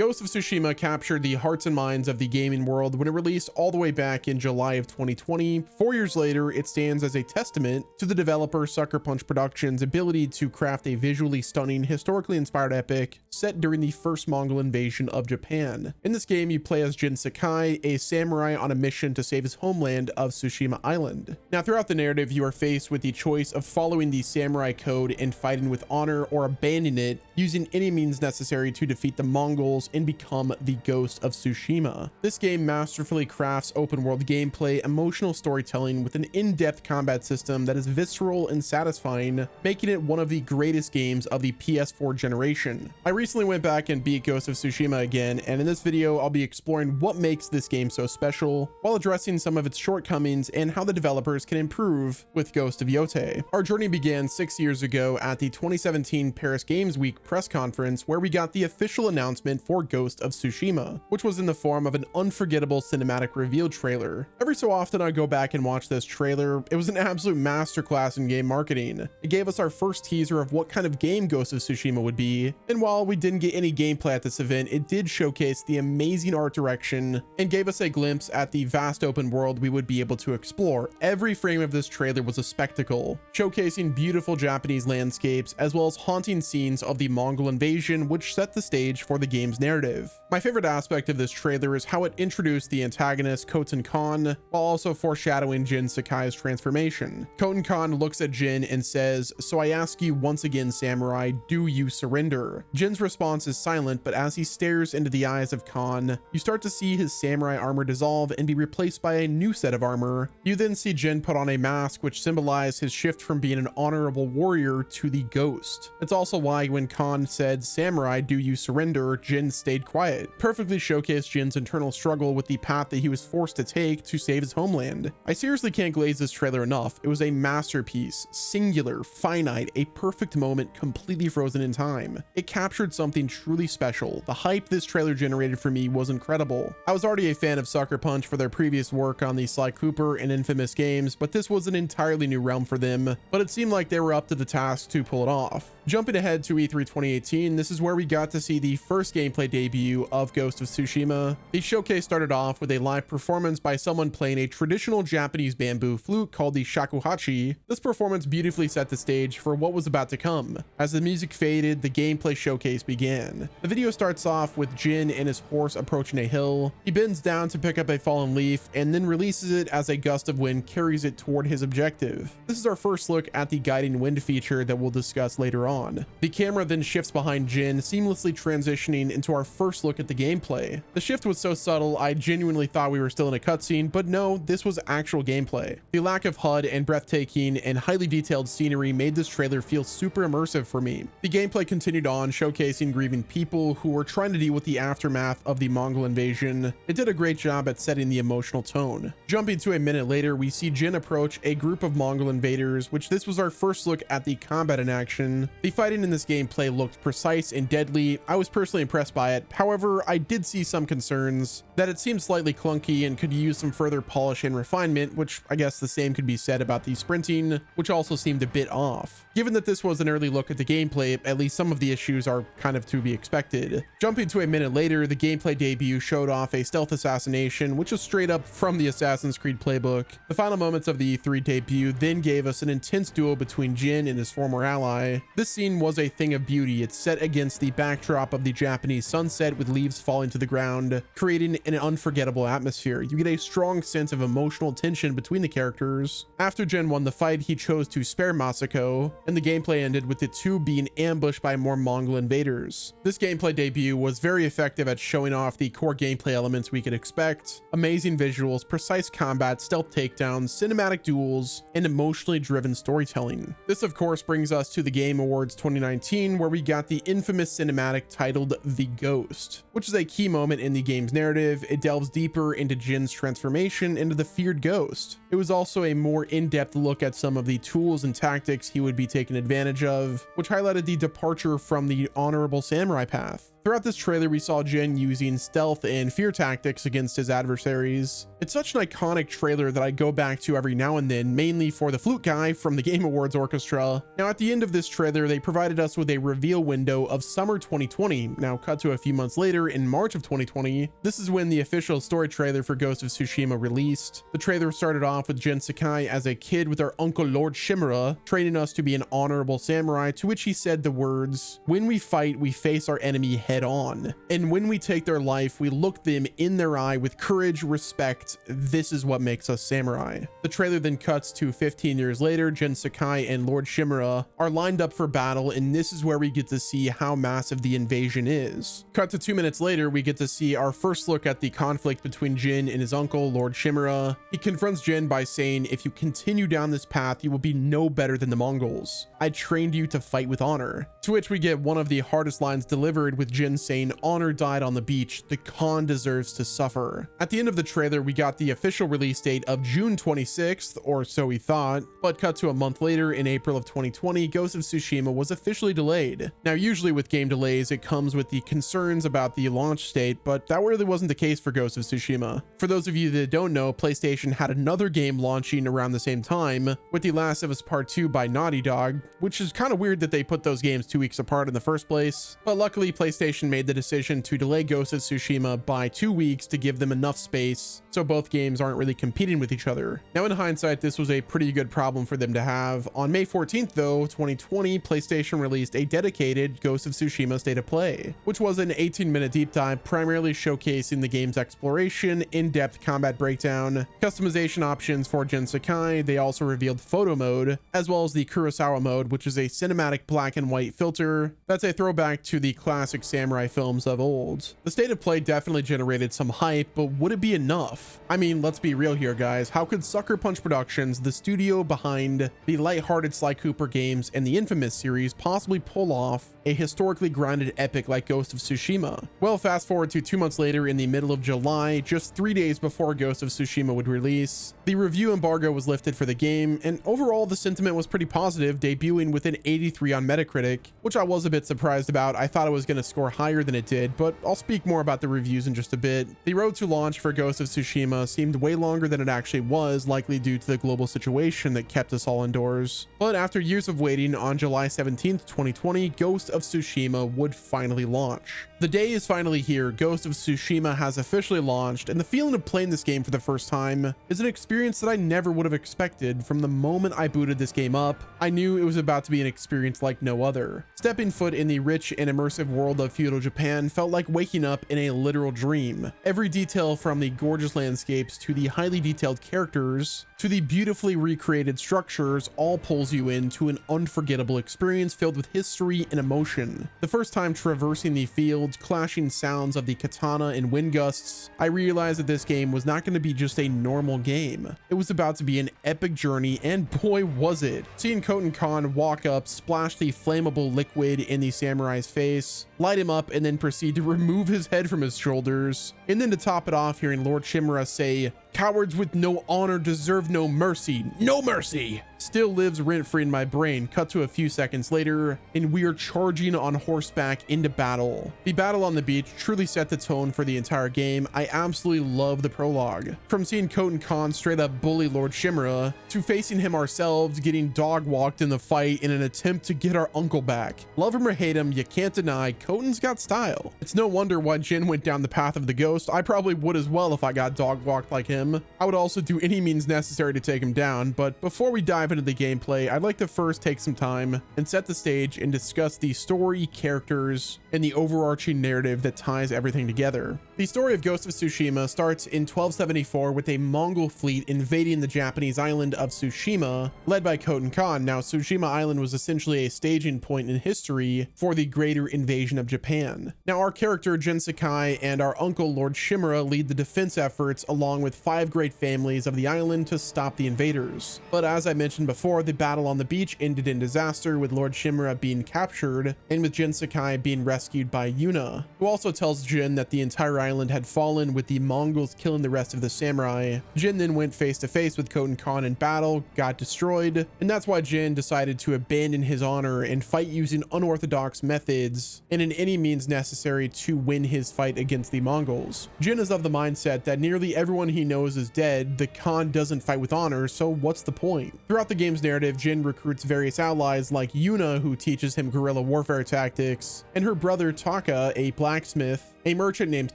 Ghost of Tsushima captured the hearts and minds of the gaming world when it released all the way back in July of 2020. 4 years later, it stands as a testament to the developer Sucker Punch Productions' ability to craft a visually stunning, historically inspired epic set during the first Mongol invasion of Japan. In this game, you play as Jin Sakai, a samurai on a mission to save his homeland of Tsushima Island. Now, throughout the narrative, you are faced with the choice of following the samurai code and fighting with honor, or abandoning it, using any means necessary to defeat the Mongols and become the Ghost of Tsushima. This game masterfully crafts open world gameplay, emotional storytelling with an in-depth combat system that is visceral and satisfying, making it one of the greatest games of the PS4 generation. I recently went back and beat Ghost of Tsushima again, and in this video I'll be exploring what makes this game so special, while addressing some of its shortcomings and how the developers can improve with Ghost of Yotei. Our journey began 6 years ago at the 2017 Paris Games Week press conference, where we got the official announcement for Ghost of Tsushima, which was in the form of an unforgettable cinematic reveal trailer. Every so often I go back and watch this trailer. It was an absolute masterclass in game marketing. It gave us our first teaser of what kind of game Ghost of Tsushima would be, and while we didn't get any gameplay at this event, it did showcase the amazing art direction and gave us a glimpse at the vast open world we would be able to explore. Every frame of this trailer was a spectacle, showcasing beautiful Japanese landscapes as well as haunting scenes of the Mongol invasion, which set the stage for the game's narrative. My favorite aspect of this trailer is how it introduced the antagonist Khoten Khan, while also foreshadowing Jin Sakai's transformation. Khoten Khan looks at Jin and says, "So I ask you once again, samurai, do you surrender?" Jin's response is silent, but as he stares into the eyes of Khan, you start to see his samurai armor dissolve and be replaced by a new set of armor. You then see Jin put on a mask, which symbolizes his shift from being an honorable warrior to the ghost. It's also why when Khan said, "Samurai, do you surrender?" Jin stayed quiet. Perfectly showcased Jin's internal struggle with the path that he was forced to take to save his homeland. I seriously can't glaze this trailer enough. It was a masterpiece, singular, finite, a perfect moment completely frozen in time. It captured something truly special. The hype this trailer generated for me was incredible. I was already a fan of Sucker Punch for their previous work on the Sly Cooper and Infamous games, but this was an entirely new realm for them, but it seemed like they were up to the task to pull it off. Jumping ahead to E3 2018, this is where we got to see the first gameplay debut of Ghost of Tsushima. The showcase started off with a live performance by someone playing a traditional Japanese bamboo flute called the shakuhachi. This performance beautifully set the stage for what was about to come. As the music faded, the gameplay showcase began. The video starts off with Jin and his horse approaching a hill. He bends down to pick up a fallen leaf and then releases it as a gust of wind carries it toward his objective. This is our first look at the guiding wind feature that we'll discuss later on. The camera then shifts behind Jin, seamlessly transitioning into our first look at the gameplay. The shift was so subtle, I genuinely thought we were still in a cutscene, but no, this was actual gameplay. The lack of HUD and breathtaking and highly detailed scenery made this trailer feel super immersive for me. The gameplay continued on, showcasing grieving people who were trying to deal with the aftermath of the Mongol invasion. It did a great job at setting the emotional tone. Jumping to a minute later, we see Jin approach a group of Mongol invaders, which this was our first look at the combat in action. The fighting in this gameplay looked precise and deadly. I was personally impressed by it. However, I did see some concerns that it seemed slightly clunky and could use some further polish and refinement, which I guess the same could be said about the sprinting, which also seemed a bit off. Given that this was an early look at the gameplay, at least some of the issues are kind of to be expected. Jumping to a minute later, the gameplay debut showed off a stealth assassination, which was straight up from the Assassin's Creed playbook. The final moments of the E3 debut then gave us an intense duel between Jin and his former ally. This scene was a thing of beauty. It's set against the backdrop of the Japanese sunset with leaves falling to the ground, creating an unforgettable atmosphere. You get a strong sense of emotional tension between the characters. After Jin won the fight, he chose to spare Masako, and the gameplay ended with the two being ambushed by more Mongol invaders. This gameplay debut was very effective at showing off the core gameplay elements we could expect: amazing visuals, precise combat, stealth takedowns, cinematic duels, and emotionally driven storytelling. This of course brings us to the Game Awards 2019, where we got the infamous cinematic titled The Ghost, which is a key moment in the game's narrative. It delves deeper into Jin's transformation into the feared ghost. It was also a more in-depth look at some of the tools and tactics he would be taken advantage of, which highlighted the departure from the honorable samurai path. Throughout this trailer, we saw Jin using stealth and fear tactics against his adversaries. It's such an iconic trailer that I go back to every now and then, mainly for the flute guy from the Game Awards orchestra. Now, at the end of this trailer, they provided us with a reveal window of summer 2020. Now, cut to a few months later in March of 2020. This is when the official story trailer for Ghost of Tsushima released. The trailer started off with Jin Sakai as a kid with our uncle Lord Shimura, training us to be an honorable samurai, to which he said the words, "When we fight, we face our enemy head on. And when we take their life, we look them in their eye with courage, respect. This is what makes us samurai." The trailer then cuts to 15 years later. Jin Sakai and Lord Shimura are lined up for battle, and this is where we get to see how massive the invasion is. Cut to 2 minutes later, we get to see our first look at the conflict between Jin and his uncle, Lord Shimura. He confronts Jin by saying, "If you continue down this path, you will be no better than the Mongols. I trained you to fight with honor." To which we get one of the hardest lines delivered, with Jin saying, "Honor died on the beach. The Khan deserves to suffer." At the end of the trailer, we got the official release date of June 26th, or so we thought, but cut to a month later in April of 2020, Ghost of Tsushima was officially delayed. Now, usually with game delays, it comes with the concerns about the launch date, but that really wasn't the case for Ghost of Tsushima. For those of you that don't know, PlayStation had another game launching around the same time, with The Last of Us Part 2 by Naughty Dog, which is kind of weird that they put those games 2 weeks apart in the first place. But luckily, PlayStation made the decision to delay Ghost of Tsushima by 2 weeks to give them enough space so both games aren't really competing with each other. Now, in hindsight, this was a pretty good problem for them to have. On May 14th, though, 2020, PlayStation released a dedicated Ghost of Tsushima State of Play, which was an 18-minute deep dive primarily showcasing the game's exploration, in-depth combat breakdown, customization options for Jin Sakai. They also revealed photo mode, as well as the Kurosawa mode, which is a cinematic black and white filter that's a throwback to the classic samurai films of old. The State of Play definitely generated some hype, but would it be enough? I mean, let's be real here, guys. How could Sucker Punch Productions, the studio behind the lighthearted Sly Cooper games and the Infamous series, possibly pull off a historically grounded epic like Ghost of Tsushima? Well, fast forward to 2 months later in the middle of July, just 3 days before Ghost of Tsushima would release, the review embargo was lifted for the game, and overall the sentiment was pretty positive, debuting with an 83 on Metacritic, which I was a bit surprised about. I thought it was going to score higher than it did, but I'll speak more about the reviews in just a bit. The road to launch for Ghost of Tsushima seemed way longer than it actually was, likely due to the global situation that kept us all indoors. But after years of waiting, on July 17th, 2020, Ghost of Tsushima would finally launch. The day is finally here. Ghost of Tsushima has officially launched, and the feeling of playing this game for the first time is an experience that I never would have expected. From the moment I booted this game up, I knew it was about to be an experience like no other. Stepping foot in the rich and immersive world of feudal Japan felt like waking up in a literal dream. Every detail, from the gorgeous landscapes to the highly detailed characters to the beautifully recreated structures, all pulls you into an unforgettable experience filled with history and emotion. The first time traversing the fields, clashing sounds of the katana and wind gusts, I realized that this game was not going to be just a normal game. It was about to be an epic journey, and boy was it. Seeing Koten Khan walk up, splash the flammable liquid in the samurai's face, light him up, and then proceed to remove his head from his shoulders, and then to top it off, hearing Lord Shimura say, "Cowards with no honor deserve no mercy. No mercy!" still lives rent-free in my brain. Cut to a few seconds later, and we are charging on horseback into battle. The battle on the beach truly set the tone for the entire game. I absolutely love the prologue. From seeing Koten Khan straight up bully Lord Shimura, to facing him ourselves, getting dog-walked in the fight in an attempt to get our uncle back. Love him or hate him, you can't deny Koten's got style. It's no wonder why Jin went down the path of the ghost. I probably would as well if I got dog-walked like him. I would also do any means necessary to take him down, but before we dive into the gameplay, I'd like to first take some time and set the stage and discuss the story, characters, and the overarching narrative that ties everything together. The story of Ghost of Tsushima starts in 1274 with a Mongol fleet invading the Japanese island of Tsushima, led by Koten Khan. Now, Tsushima Island was essentially a staging point in history for the greater invasion of Japan. Now, our character Jin Sakai and our uncle Lord Shimura lead the defense efforts, along with 5 great families of the island to stop the invaders. But as I mentioned before, the battle on the beach ended in disaster, with Lord Shimura being captured and with Jin Sakai being rescued by Yuna, who also tells Jin that the entire island had fallen, with the Mongols killing the rest of the samurai. Jin then went face to face with Khoten Khan in battle, got destroyed, and that's why Jin decided to abandon his honor and fight using unorthodox methods and in any means necessary to win his fight against the Mongols. Jin is of the mindset that nearly everyone he knows is dead, the Khan doesn't fight with honor, so what's the point? Throughout the game's narrative, Jin recruits various allies like Yuna, who teaches him guerrilla warfare tactics, and her brother Taka, a blacksmith, a merchant named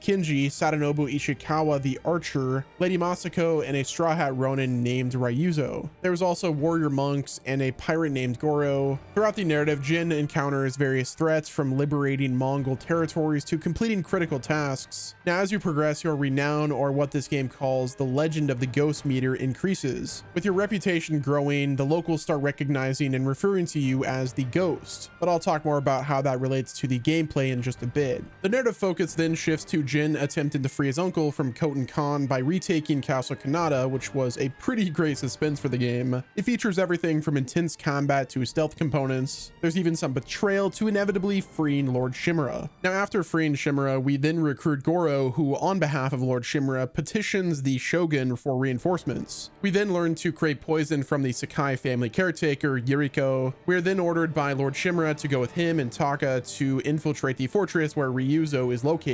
Kinji, Sadanobu Ishikawa the archer, Lady Masako, and a straw hat ronin named Ryuzo. There was also warrior monks and a pirate named Goro. Throughout the narrative, Jin encounters various threats, from liberating Mongol territories to completing critical tasks. Now, as you progress, your renown, or what this game calls the legend of the ghost meter, increases. With your reputation growing, the locals start recognizing and referring to you as the Ghost, but I'll talk more about how that relates to the gameplay in just a bit. The narrative focus then shifts to Jin attempting to free his uncle from Khoten Khan by retaking Castle Kanata, which was a pretty great suspense for the game. It features everything from intense combat to stealth components. There's even some betrayal to inevitably freeing Lord Shimura. Now, after freeing Shimura, we then recruit Goro, who on behalf of Lord Shimura petitions the Shogun for reinforcements. We then learn to create poison from the Sakai family caretaker, Yuriko. We are then ordered by Lord Shimura to go with him and Taka to infiltrate the fortress where Ryuzo is located.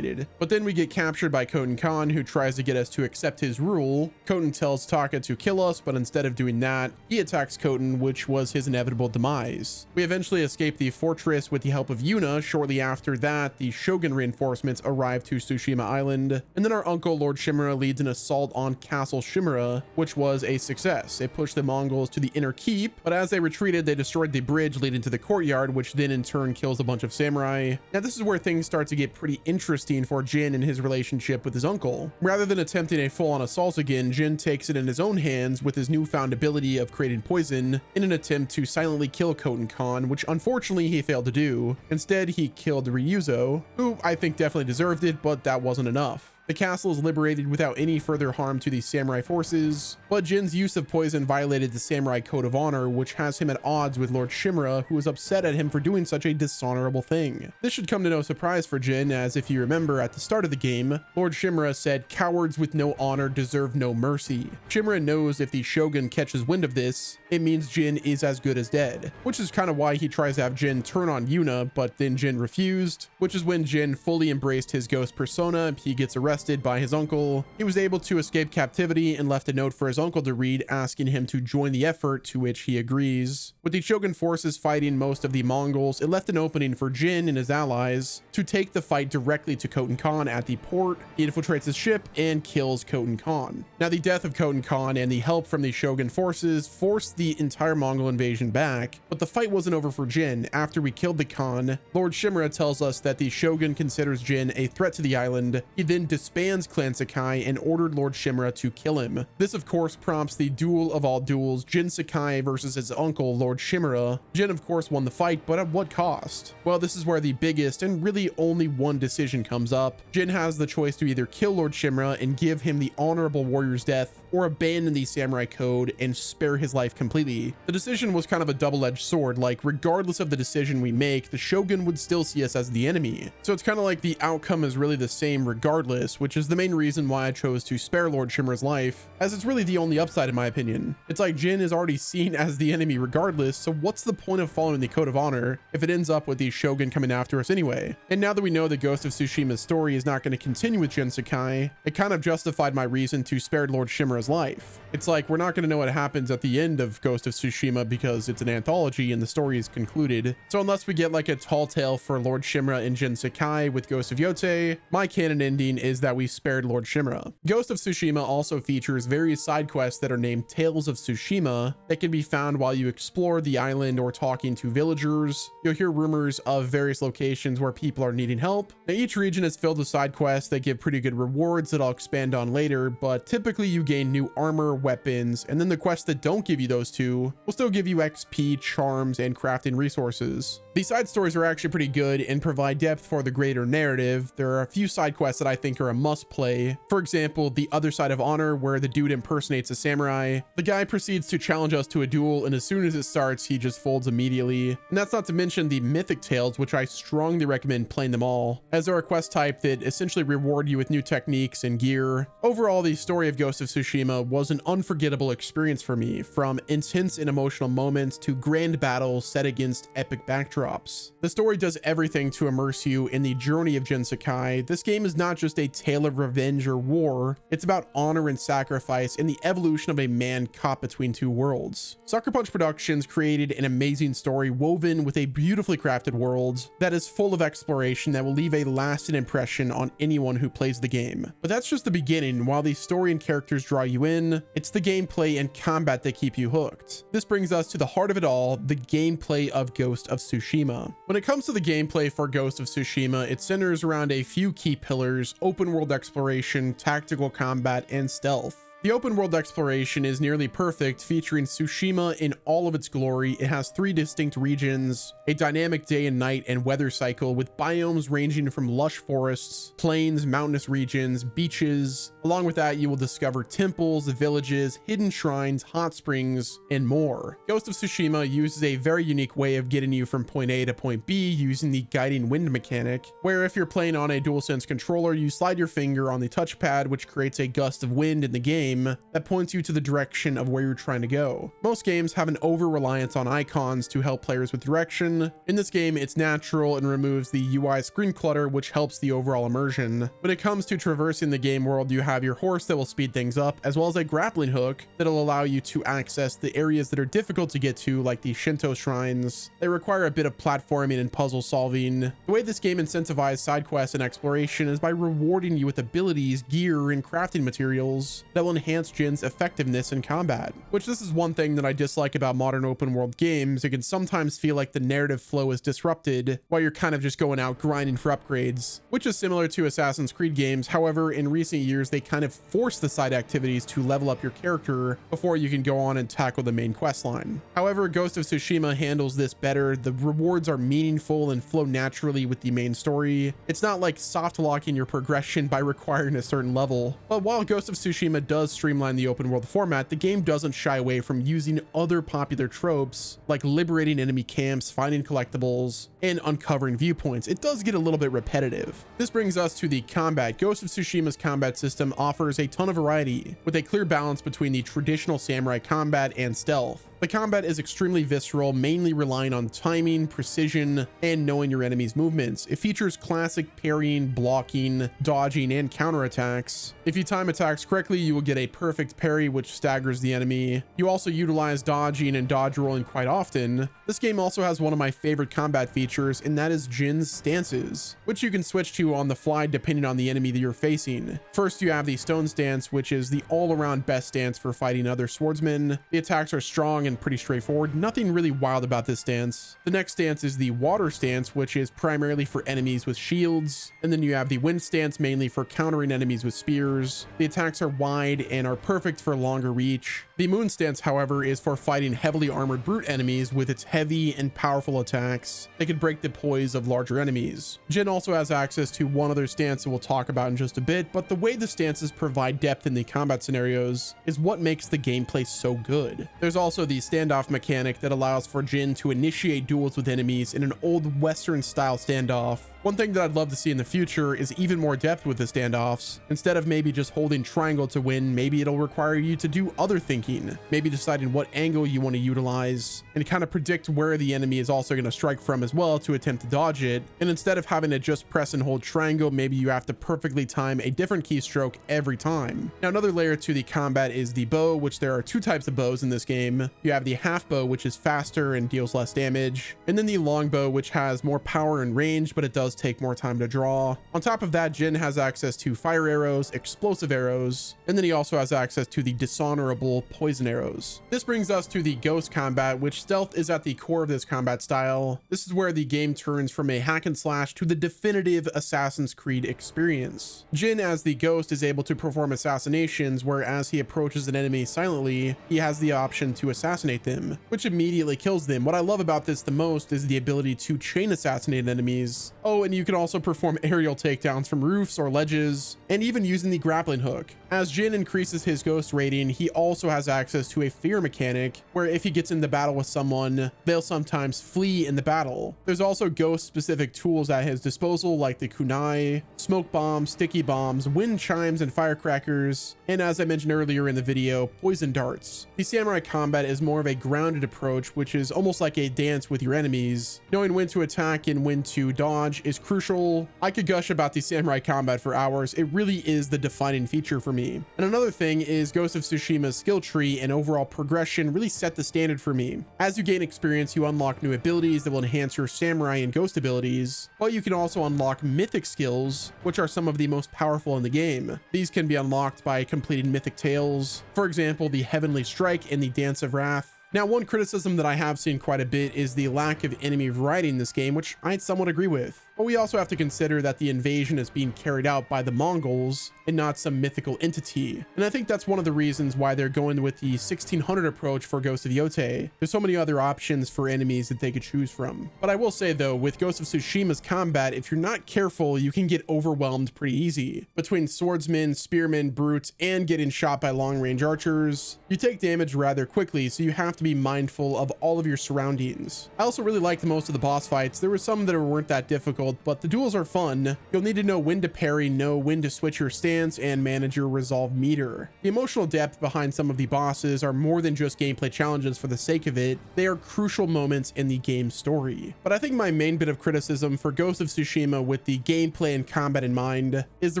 But then we get captured by Khoten Khan, who tries to get us to accept his rule. Khoten tells Taka to kill us, but instead of doing that, he attacks Khoten, which was his inevitable demise. We eventually escape the fortress with the help of Yuna. Shortly after that, the Shogun reinforcements arrive to Tsushima Island, and then our uncle Lord Shimura leads an assault on Castle Shimura, which was a success. It pushed the Mongols to the inner keep, but as they retreated, they destroyed the bridge leading to the courtyard, which then in turn kills a bunch of samurai. Now, this is where things start to get pretty interesting for Jin and his relationship with his uncle. Rather than attempting a full-on assault again, Jin takes it in his own hands with his newfound ability of creating poison in an attempt to silently kill Khoten Khan, which unfortunately he failed to do. Instead, he killed Ryuzo, who I think definitely deserved it, but that wasn't enough. The castle is liberated without any further harm to the samurai forces, but Jin's use of poison violated the samurai code of honor, which has him at odds with Lord Shimura, who is upset at him for doing such a dishonorable thing. This should come to no surprise for Jin, as if you remember at the start of the game, Lord Shimura said, "Cowards with no honor deserve no mercy." Shimura knows if the Shogun catches wind of this, it means Jin is as good as dead, which is kind of why he tries to have Jin turn on Yuna, but then Jin refused, which is when Jin fully embraced his ghost persona. He gets arrested by his uncle. He was able to escape captivity and left a note for his uncle to read, asking him to join the effort, to which he agrees. With the Shogun forces fighting most of the Mongols, it left an opening for Jin and his allies to take the fight directly to Khoten Khan at the port. He infiltrates his ship and kills Khoten Khan. Now, the death of Khoten Khan and the help from the Shogun forces forced the entire Mongol invasion back, but the fight wasn't over for Jin. After we killed the Khan, Lord Shimura tells us that the Shogun considers Jin a threat to the island. He then disbands Clan Sakai and ordered Lord Shimura to kill him. This of course prompts the duel of all duels, Jin Sakai versus his uncle Lord Shimura. Jin of course won the fight, but at what cost? Well, this is where the biggest and really only one decision comes up. Jin has the choice to either kill Lord Shimura and give him the honorable warrior's death, or abandon the samurai code and spare his life completely. The decision was kind of a double-edged sword, like regardless of the decision we make, the Shogun would still see us as the enemy. So it's kind of like the outcome is really the same regardless, which is the main reason why I chose to spare Lord Shimura's life, as it's really the only upside in my opinion. It's like Jin is already seen as the enemy regardless, so what's the point of following the code of honor if it ends up with the Shogun coming after us anyway? And now that we know the Ghost of Tsushima's story is not going to continue with Jin Sakai, it kind of justified my reason to spare Lord Shimura's life. It's like we're not going to know what happens at the end of Ghost of Tsushima because it's an anthology and the story is concluded. So unless we get like a tall tale for Lord Shimura and Jin Sakai with Ghost of Yotei, my canon ending is that we spared Lord Shimura. Ghost of Tsushima also features various side quests that are named Tales of Tsushima that can be found while you explore the island or talking to villagers. You'll hear rumors of various locations where people are needing help. Now, each region is filled with side quests that give pretty good rewards that I'll expand on later, but typically you gain new armor, weapons, and then the quests that don't give you those two will still give you XP, charms, and crafting resources. These side stories are actually pretty good and provide depth for the greater narrative. There are a few side quests that I think are a must play. For example, The Other Side of Honor, where the dude impersonates a samurai. The guy proceeds to challenge us to a duel, and as soon as it starts, he just folds immediately. And that's not to mention the Mythic Tales, which I strongly recommend playing them all, as they're a quest type that essentially reward you with new techniques and gear. Overall, the story of Ghost of Tsushima was an unforgettable experience for me, from intense and emotional moments to grand battles set against epic backdrops. The story does everything to immerse you in the journey of Jin Sakai. This game is not just a tale of revenge or war, it's about honor and sacrifice and the evolution of a man caught between two worlds. Sucker Punch Productions created an amazing story woven with a beautifully crafted world that is full of exploration that will leave a lasting impression on anyone who plays the game. But that's just the beginning. While the story and characters draw you in, it's the gameplay and combat that keep you hooked. This brings us to the heart of it all, the gameplay of Ghost of Tsushima. When it comes to the gameplay for Ghost of Tsushima, it centers around a few key pillars: open world exploration, tactical combat, and stealth. The open world exploration is nearly perfect, featuring Tsushima in all of its glory. It has 3 distinct regions, a dynamic day and night and weather cycle, with biomes ranging from lush forests, plains, mountainous regions, beaches. Along with that, you will discover temples, villages, hidden shrines, hot springs, and more. Ghost of Tsushima uses a very unique way of getting you from point A to point B using the guiding wind mechanic, where if you're playing on a DualSense controller, you slide your finger on the touchpad, which creates a gust of wind in the game that points you to the direction of where you're trying to go. Most games have an over-reliance on icons to help players with direction. In this game, it's natural and removes the UI screen clutter, which helps the overall immersion. When it comes to traversing the game world, you have your horse that will speed things up, as well as a grappling hook that'll allow you to access the areas that are difficult to get to, like the Shinto shrines. They require a bit of platforming and puzzle solving. The way this game incentivizes side quests and exploration is by rewarding you with abilities, gear, and crafting materials that will enhance Jin's effectiveness in combat. Which, this is one thing that I dislike about modern open world games. It can sometimes feel like the narrative flow is disrupted while you're kind of just going out grinding for upgrades, which is similar to Assassin's Creed games. However, in recent years, they kind of force the side activities to level up your character before you can go on and tackle the main quest line. However, Ghost of Tsushima handles this better. The rewards are meaningful and flow naturally with the main story. It's not like soft locking your progression by requiring a certain level. But while Ghost of Tsushima does streamline the open world format, the game doesn't shy away from using other popular tropes like liberating enemy camps, finding collectibles, and uncovering viewpoints. It does get a little bit repetitive. This brings us to the combat. Ghost of Tsushima's combat system offers a ton of variety, with a clear balance between the traditional samurai combat and stealth. The combat is extremely visceral, mainly relying on timing, precision, and knowing your enemy's movements. It features classic parrying, blocking, dodging, and counterattacks. If you time attacks correctly, you will get a perfect parry, which staggers the enemy. You also utilize dodging and dodge rolling quite often. This game also has one of my favorite combat features, and that is Jin's stances, which you can switch to on the fly depending on the enemy that you're facing. First, you have the stone stance, which is the all-around best stance for fighting other swordsmen. The attacks are strong and pretty straightforward. Nothing really wild about this stance. The next stance is the water stance, which is primarily for enemies with shields. And then you have the wind stance, mainly for countering enemies with spears. The attacks are wide and are perfect for longer reach. The moon stance, however, is for fighting heavily armored brute enemies with its heavy and powerful attacks that can break the poise of larger enemies. Jin also has access to one other stance that we'll talk about in just a bit, but the way the stances provide depth in the combat scenarios is what makes the gameplay so good. There's also the standoff mechanic that allows for Jin to initiate duels with enemies in an old Western style standoff. One thing that I'd love to see in the future is even more depth with the standoffs. Instead of maybe just holding triangle to win, maybe it'll require you to do other thinking, maybe deciding what angle you want to utilize and kind of predict where the enemy is also going to strike from as well to attempt to dodge it. And instead of having to just press and hold triangle, maybe you have to perfectly time a different keystroke every time. Now, another layer to the combat is the bow, which there are 2 types of bows in this game. You have the half bow, which is faster and deals less damage, and then the long bow, which has more power and range, but it does take more time to draw. On top of that, Jin has access to fire arrows, explosive arrows, and then he also has access to the dishonorable poison arrows. This brings us to the ghost combat, which stealth is at the core of this combat style. This is where the game turns from a hack and slash to the definitive Assassin's Creed experience. Jin, as the ghost, is able to perform assassinations, where as he approaches an enemy silently, he has the option to assassinate them, which immediately kills them. What I love about this the most is the ability to chain assassinate enemies Oh, and you can also perform aerial takedowns from roofs or ledges, and even using the grappling hook. As Jin increases his ghost rating, he also has access to a fear mechanic, where if he gets into battle with someone, they'll sometimes flee in the battle. There's also ghost-specific tools at his disposal, like the kunai, smoke bombs, sticky bombs, wind chimes, and firecrackers, and as I mentioned earlier in the video, poison darts. The samurai combat is more of a grounded approach, which is almost like a dance with your enemies. Knowing when to attack and when to dodge is crucial. I could gush about the samurai combat for hours. It really is the defining feature for me. And another thing is Ghost of Tsushima's skill tree and overall progression really set the standard for me. As you gain experience, you unlock new abilities that will enhance your samurai and ghost abilities, but you can also unlock mythic skills, which are some of the most powerful in the game. These can be unlocked by completing mythic tales, for example, the Heavenly Strike and the Dance of Wrath. Now, one criticism that I have seen quite a bit is the lack of enemy variety in this game, which I somewhat agree with. But we also have to consider that the invasion is being carried out by the Mongols and not some mythical entity. And I think that's one of the reasons why they're going with the 1600 approach for Ghost of Yotei. There's so many other options for enemies that they could choose from. But I will say though, with Ghost of Tsushima's combat, if you're not careful, you can get overwhelmed pretty easy. Between swordsmen, spearmen, brutes, and getting shot by long-range archers, you take damage rather quickly, so you have to be mindful of all of your surroundings. I also really liked most of the boss fights. There were some that weren't that difficult, but the duels are fun. You'll need to know when to parry, know when to switch your stance, and manage your resolve meter. The emotional depth behind some of the bosses are more than just gameplay challenges for the sake of it. They are crucial moments in the game's story. But I think my main bit of criticism for Ghost of Tsushima with the gameplay and combat in mind is the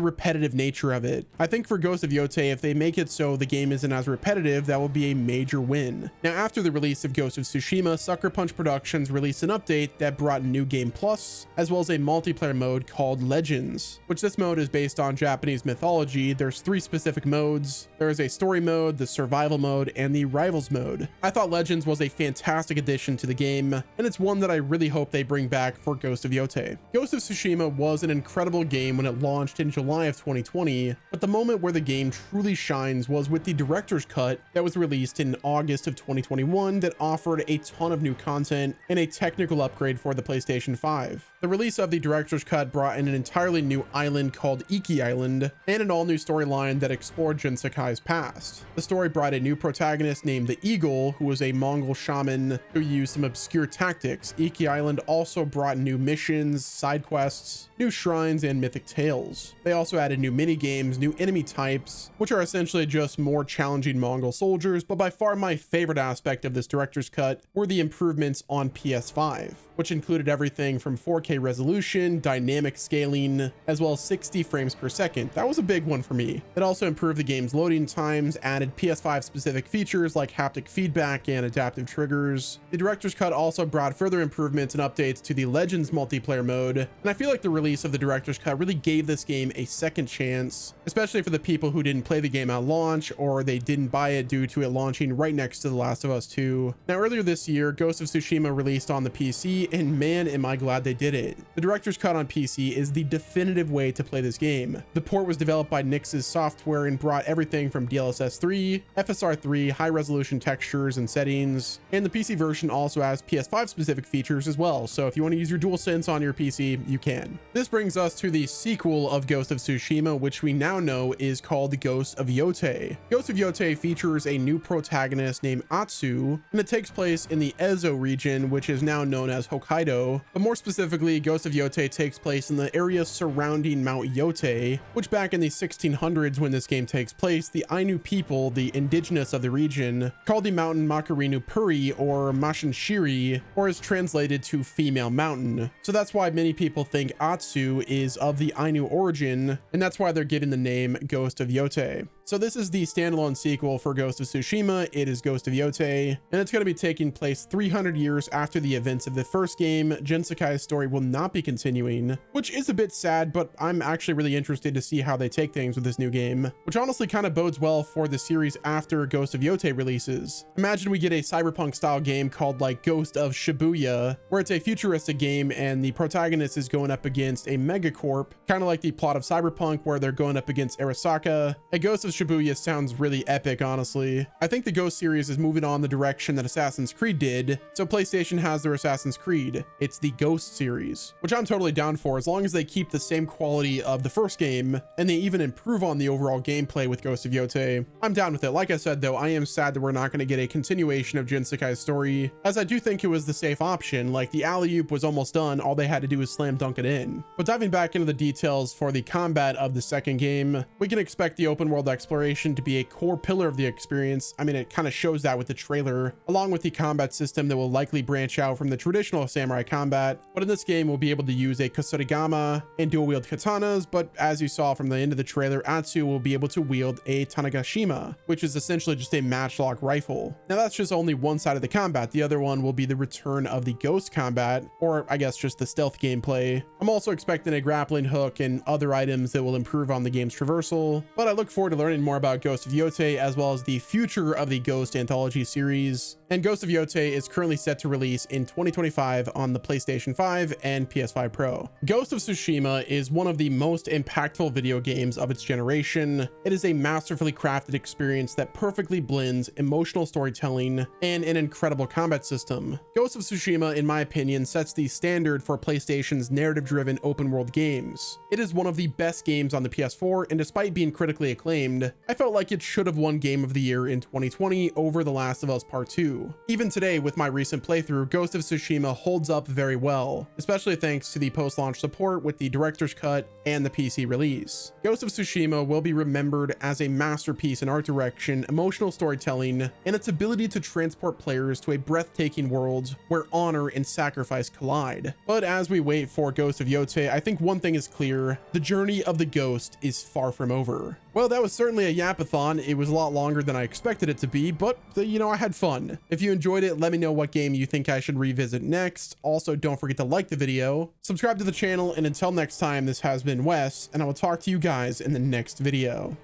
repetitive nature of it. I think for Ghost of Yotei, if they make it so the game isn't as repetitive, that will be a major win. Now, after the release of Ghost of Tsushima, Sucker Punch Productions released an update that brought New Game Plus, as well as a multiplayer mode called Legends, which this mode is based on Japanese mythology. There's 3 specific modes. There is a story mode, the survival mode, and the rivals mode. I thought Legends was a fantastic addition to the game, and it's one that I really hope they bring back for Ghost of Yotei. Ghost of Tsushima was an incredible game when it launched in July of 2020, but the moment where the game truly shines was with the director's cut that was released in August of 2021 that offered a ton of new content and a technical upgrade for the PlayStation 5. The release of the director's cut brought in an entirely new island called Iki Island and an all-new storyline that explored Jin Sakai's past. The story brought a new protagonist named the Eagle, who was a Mongol shaman who used some obscure tactics. Iki Island also brought new missions, side quests, new shrines, and mythic tales. They also added new mini-games, new enemy types, which are essentially just more challenging Mongol soldiers, but by far my favorite aspect of this director's cut were the improvements on PS5, which included everything from 4K resolution, dynamic scaling, as well as 60 frames per second. That was a big one for me. It also improved the game's loading times, added PS5 specific features like haptic feedback and adaptive triggers. The director's cut also brought further improvements and updates to the Legends multiplayer mode, and I feel like the release of the director's cut really gave this game a second chance, especially for the people who didn't play the game at launch or they didn't buy it due to it launching right next to The Last of Us 2. Now, earlier this year, Ghost of Tsushima released on the PC, and man, am I glad they did it. The director's cut on PC is the definitive way to play this game. The port was developed by Nix's software and brought everything from DLSS 3, FSR 3, high resolution textures and settings, and the PC version also has PS5 specific features as well, so if you want to use your DualSense on your PC, you can. This brings us to the sequel of Ghost of Tsushima, which we now know is called Ghost of Yotei. Ghost of Yotei features a new protagonist named Atsu, and it takes place in the Ezo region, which is now known as Hokkaido, but more specifically, Ghost of Yotei takes place in the area surrounding Mount Yotei, which back in the 1600s when this game takes place, the Ainu people, the indigenous of the region, called the mountain Makarinu Puri or Mashinshiri, or is translated to female mountain. So that's why many people think Atsu is of the Ainu origin, and that's why they're getting the name Ghost of Yotei. So this is the standalone sequel for Ghost of Tsushima. It is Ghost of Yotei, and it's going to be taking place 300 years after the events of the first game. Jin Sakai's story will not be continuing, which is a bit sad, but I'm actually really interested to see how they take things with this new game, which honestly kind of bodes well for the series after Ghost of Yotei releases. Imagine we get a cyberpunk style game called like Ghost of Shibuya, where it's a futuristic game and the protagonist is going up against a megacorp, kind of like the plot of Cyberpunk where they're going up against Arasaka. A Ghost of Shibuya sounds really epic, honestly. I think the Ghost series is moving on the direction that Assassin's Creed did, so PlayStation has their Assassin's Creed. It's the Ghost series, which I'm totally down for as long as they keep the same quality of the first game and they even improve on the overall gameplay with Ghost of Yotei. I'm down with it. Like I said though, I am sad that we're not going to get a continuation of Jin Sakai's story, as I do think it was the safe option. Like, the alley-oop was almost done, all they had to do was slam dunk it in. But diving back into the details for the combat of the second game, we can expect the open world exploration to be a core pillar of the experience. I mean, it kind of shows that with the trailer, along with the combat system that will likely branch out from the traditional samurai combat. But in this game, we'll be able to use a Kusarigama and dual wield katanas, but as you saw from the end of the trailer, Atsu will be able to wield a Tanagashima, which is essentially just a matchlock rifle. Now that's just only one side of the combat. The other one will be the return of the ghost combat, or I guess just the stealth gameplay. I'm also expecting a grappling hook and other items that will improve on the game's traversal, but I look forward to learning more about Ghost of Yotei as well as the future of the Ghost anthology series. And Ghost of Yotei is currently set to release in 2025 on the PlayStation 5 and PS5 Pro. Ghost of Tsushima is one of the most impactful video games of its generation. It is a masterfully crafted experience that perfectly blends emotional storytelling and an incredible combat system. Ghost of Tsushima, in my opinion, sets the standard for PlayStation's narrative-driven open-world games. It is one of the best games on the PS4, and despite being critically acclaimed, I felt like it should have won Game of the Year in 2020 over The Last of Us Part 2. Even today, with my recent playthrough, Ghost of Tsushima holds up very well, especially thanks to the post-launch support with the director's cut and the PC release. Ghost of Tsushima will be remembered as a masterpiece in art direction, emotional storytelling, and its ability to transport players to a breathtaking world where honor and sacrifice collide. But as we wait for Ghost of Yotei, I think one thing is clear: the journey of the Ghost is far from over. Well, that was certainly a yapathon. It was a lot longer than I expected it to be, but you know, I had fun. If you enjoyed it, let me know what game you think I should revisit next. Also, don't forget to like the video, subscribe to the channel, and until next time, this has been Wes, and I will talk to you guys in the next video.